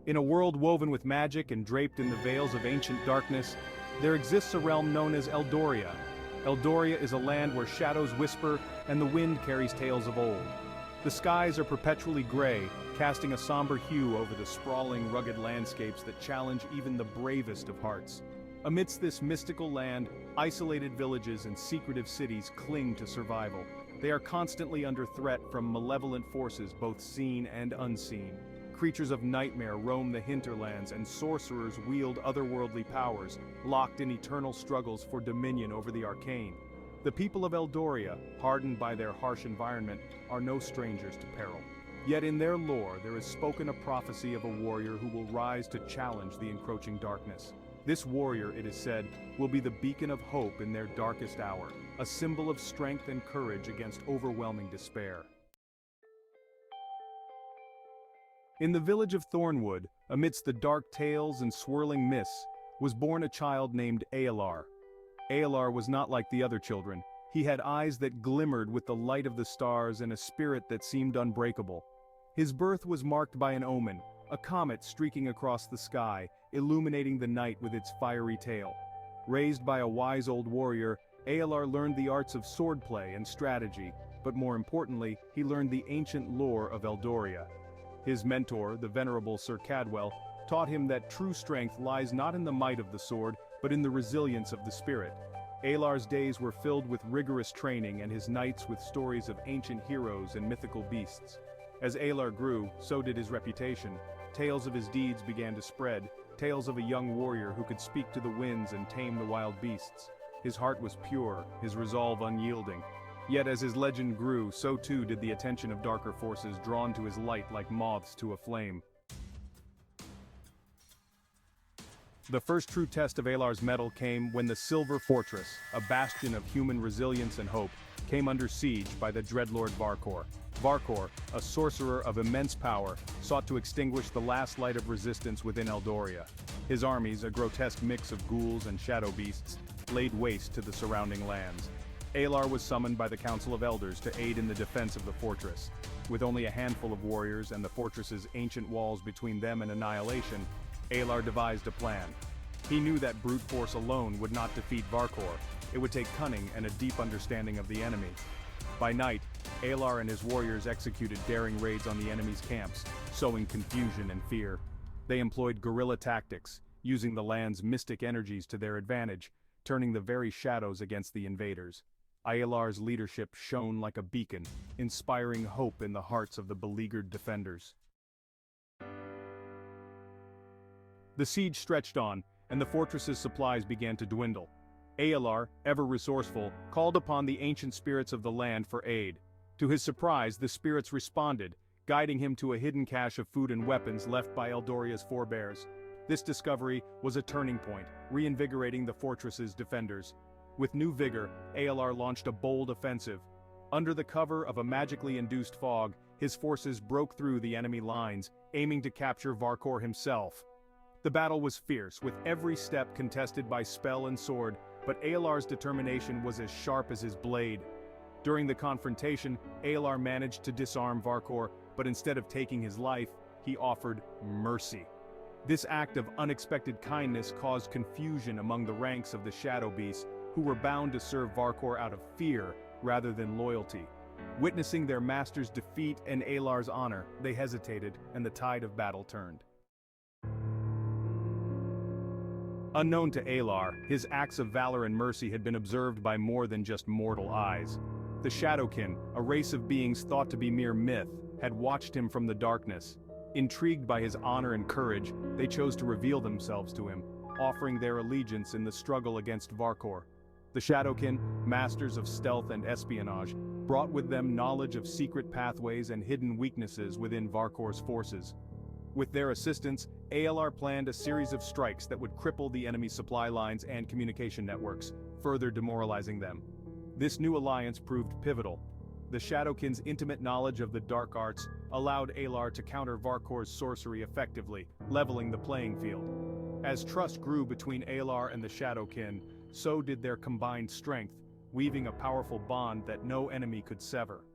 In a world woven with magic and draped in the veils of ancient darkness, there exists a realm known as Eldoria. Eldoria is a land where shadows whisper and the wind carries tales of old. The skies are perpetually gray, casting a somber hue over the sprawling, rugged landscapes that challenge even the bravest of hearts. Amidst this mystical land, isolated villages and secretive cities cling to survival. They are constantly under threat from malevolent forces both seen and unseen. Creatures of nightmare roam the hinterlands and sorcerers wield otherworldly powers, locked in eternal struggles for dominion over the arcane. The people of Eldoria, hardened by their harsh environment, are no strangers to peril. Yet in their lore there is spoken a prophecy of a warrior who will rise to challenge the encroaching darkness. This warrior, it is said, will be the beacon of hope in their darkest hour, a symbol of strength and courage against overwhelming despair. In the village of Thornwood, amidst the dark tales and swirling mists, was born a child named Aelar. Aelar was not like the other children. He had eyes that glimmered with the light of the stars and a spirit that seemed unbreakable. His birth was marked by an omen, a comet streaking across the sky, illuminating the night with its fiery tail. Raised by a wise old warrior, Aelar learned the arts of swordplay and strategy, but more importantly, he learned the ancient lore of Eldoria. His mentor, the venerable Sir Cadwell, taught him that true strength lies not in the might of the sword, but in the resilience of the spirit. Aelar's days were filled with rigorous training and his nights with stories of ancient heroes and mythical beasts. As Aelar grew, so did his reputation. Tales of his deeds began to spread, tales of a young warrior who could speak to the winds and tame the wild beasts. His heart was pure, his resolve unyielding. Yet as his legend grew, so too did the attention of darker forces drawn to his light like moths to a flame. The first true test of Aelar's mettle came when the Silver Fortress, a bastion of human resilience and hope, came under siege by the dreadlord Varkor. Varkor, a sorcerer of immense power, sought to extinguish the last light of resistance within Eldoria. His armies, a grotesque mix of ghouls and shadow beasts, laid waste to the surrounding lands. Aelar was summoned by the Council of Elders to aid in the defense of the fortress. With only a handful of warriors and the fortress's ancient walls between them and annihilation, Aelar devised a plan. He knew that brute force alone would not defeat Varkor. It would take cunning and a deep understanding of the enemy. By night, Aelar and his warriors executed daring raids on the enemy's camps, sowing confusion and fear. They employed guerrilla tactics, using the land's mystic energies to their advantage, turning the very shadows against the invaders. Aelar's leadership shone like a beacon, inspiring hope in the hearts of the beleaguered defenders. The siege stretched on, and the fortress's supplies began to dwindle. Aelar, ever resourceful, called upon the ancient spirits of the land for aid. To his surprise, the spirits responded, guiding him to a hidden cache of food and weapons left by Eldoria's forebears. This discovery was a turning point, reinvigorating the fortress's defenders. With new vigor, Aelar launched a bold offensive. Under the cover of a magically induced fog, his forces broke through the enemy lines, aiming to capture Varkor himself. The battle was fierce, with every step contested by spell and sword, but Aelar's determination was as sharp as his blade. During the confrontation, Aelar managed to disarm Varkor, but instead of taking his life, he offered mercy. This act of unexpected kindness caused confusion among the ranks of the Shadow Beasts, who were bound to serve Varkor out of fear rather than loyalty. Witnessing their master's defeat and Aelar's honor, they hesitated, and the tide of battle turned. Unknown to Aelar, his acts of valor and mercy had been observed by more than just mortal eyes. The Shadowkin, a race of beings thought to be mere myth, had watched him from the darkness. Intrigued by his honor and courage, they chose to reveal themselves to him, offering their allegiance in the struggle against Varkor. The Shadowkin, masters of stealth and espionage, brought with them knowledge of secret pathways and hidden weaknesses within Varkor's forces. With their assistance, Aelar planned a series of strikes that would cripple the enemy's supply lines and communication networks, further demoralizing them. This new alliance proved pivotal. The Shadowkin's intimate knowledge of the dark arts allowed Aelar to counter Varkor's sorcery effectively, leveling the playing field. As trust grew between Aelar and the Shadowkin, so did their combined strength, weaving a powerful bond that no enemy could sever.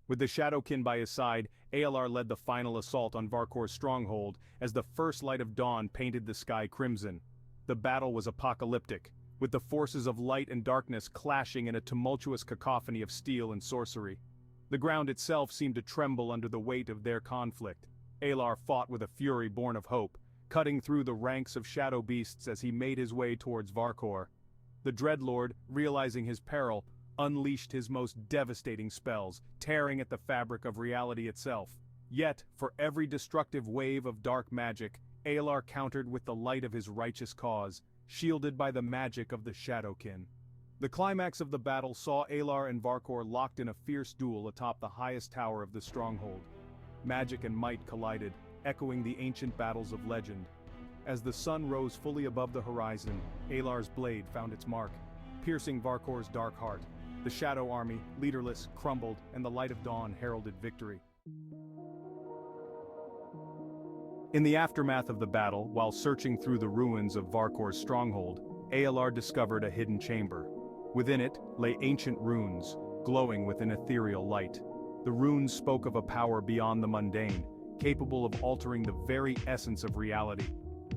With the Shadowkin by his side, Aelar led the final assault on Varkor's stronghold as the first light of dawn painted the sky crimson. The battle was apocalyptic, with the forces of light and darkness clashing in a tumultuous cacophony of steel and sorcery. The ground itself seemed to tremble under the weight of their conflict. Aelar fought with a fury born of hope, cutting through the ranks of shadow beasts as he made his way towards Varkor. The Dreadlord, realizing his peril, unleashed his most devastating spells, tearing at the fabric of reality itself. Yet, for every destructive wave of dark magic, Aelar countered with the light of his righteous cause, shielded by the magic of the Shadowkin. The climax of the battle saw Aelar and Varkor locked in a fierce duel atop the highest tower of the stronghold. Magic and might collided, echoing the ancient battles of legend. As the sun rose fully above the horizon, Aelar's blade found its mark, piercing Varkor's dark heart. The Shadow Army, leaderless, crumbled, and the light of dawn heralded victory. In the aftermath of the battle, while searching through the ruins of Varkor's stronghold, Aelar discovered a hidden chamber. Within it lay ancient runes, glowing with an ethereal light. The runes spoke of a power beyond the mundane, capable of altering the very essence of reality.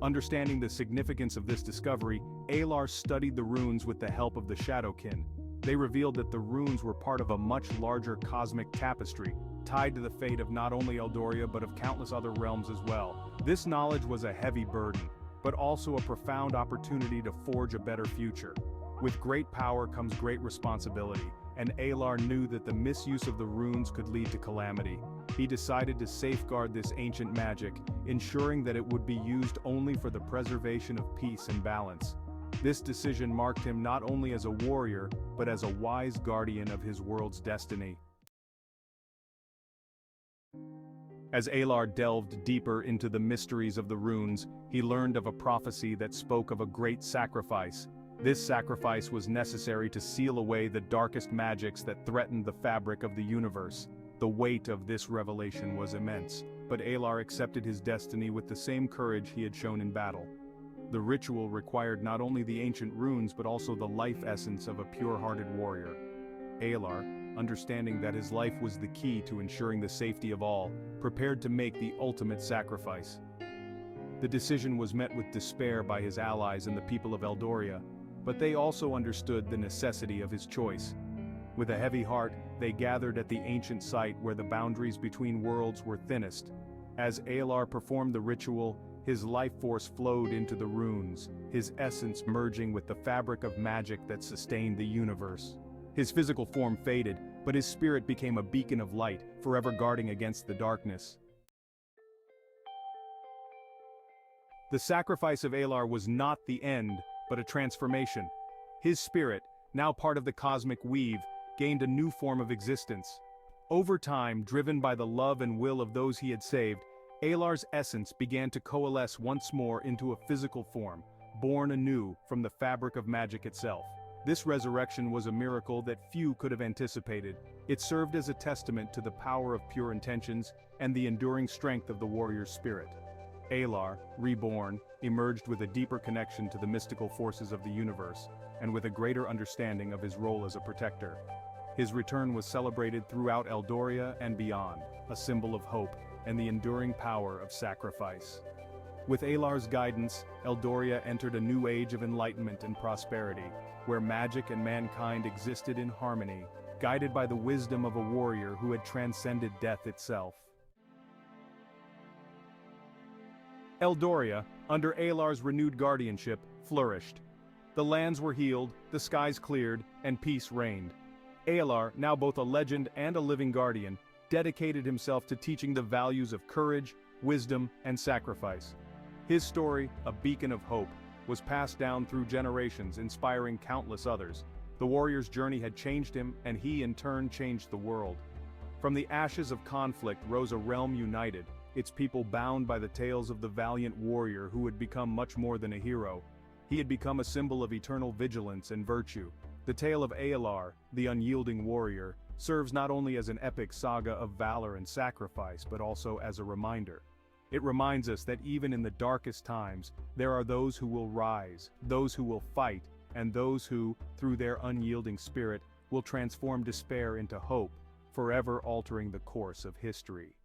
Understanding the significance of this discovery, Aelar studied the runes with the help of the Shadowkin. They revealed that the runes were part of a much larger cosmic tapestry, tied to the fate of not only Eldoria but of countless other realms as well. This knowledge was a heavy burden, but also a profound opportunity to forge a better future. With great power comes great responsibility, and Aelar knew that the misuse of the runes could lead to calamity. He decided to safeguard this ancient magic, ensuring that it would be used only for the preservation of peace and balance. This decision marked him not only as a warrior, but as a wise guardian of his world's destiny. As Aelar delved deeper into the mysteries of the runes, he learned of a prophecy that spoke of a great sacrifice. This sacrifice was necessary to seal away the darkest magics that threatened the fabric of the universe. The weight of this revelation was immense, but Aelar accepted his destiny with the same courage he had shown in battle. The ritual required not only the ancient runes but also the life essence of a pure-hearted warrior. Aelar, understanding that his life was the key to ensuring the safety of all, prepared to make the ultimate sacrifice. The decision was met with despair by his allies and the people of Eldoria, but they also understood the necessity of his choice. With a heavy heart, they gathered at the ancient site where the boundaries between worlds were thinnest. As Aelar performed the ritual, his life force flowed into the runes, his essence merging with the fabric of magic that sustained the universe. His physical form faded, but his spirit became a beacon of light, forever guarding against the darkness. The sacrifice of Aelar was not the end, but a transformation. His spirit, now part of the cosmic weave, gained a new form of existence. Over time, driven by the love and will of those he had saved, Aelar's essence began to coalesce once more into a physical form, born anew from the fabric of magic itself. This resurrection was a miracle that few could have anticipated. It served as a testament to the power of pure intentions and the enduring strength of the warrior's spirit. Aelar, reborn, emerged with a deeper connection to the mystical forces of the universe, and with a greater understanding of his role as a protector. His return was celebrated throughout Eldoria and beyond, a symbol of hope and the enduring power of sacrifice. With Aelar's guidance, Eldoria entered a new age of enlightenment and prosperity, where magic and mankind existed in harmony, guided by the wisdom of a warrior who had transcended death itself. Eldoria, under Aelar's renewed guardianship, flourished. The lands were healed, the skies cleared, and peace reigned. Aelar, now both a legend and a living guardian, dedicated himself to teaching the values of courage, wisdom, and sacrifice. His story, a beacon of hope, was passed down through generations, inspiring countless others. The warrior's journey had changed him, and he in turn changed the world. From the ashes of conflict rose a realm united, its people bound by the tales of the valiant warrior who had become much more than a hero. He had become a symbol of eternal vigilance and virtue. The tale of Aelar, the unyielding warrior, serves not only as an epic saga of valor and sacrifice but also as a reminder. It reminds us that even in the darkest times, there are those who will rise, those who will fight, and those who, through their unyielding spirit, will transform despair into hope. forever altering the course of history.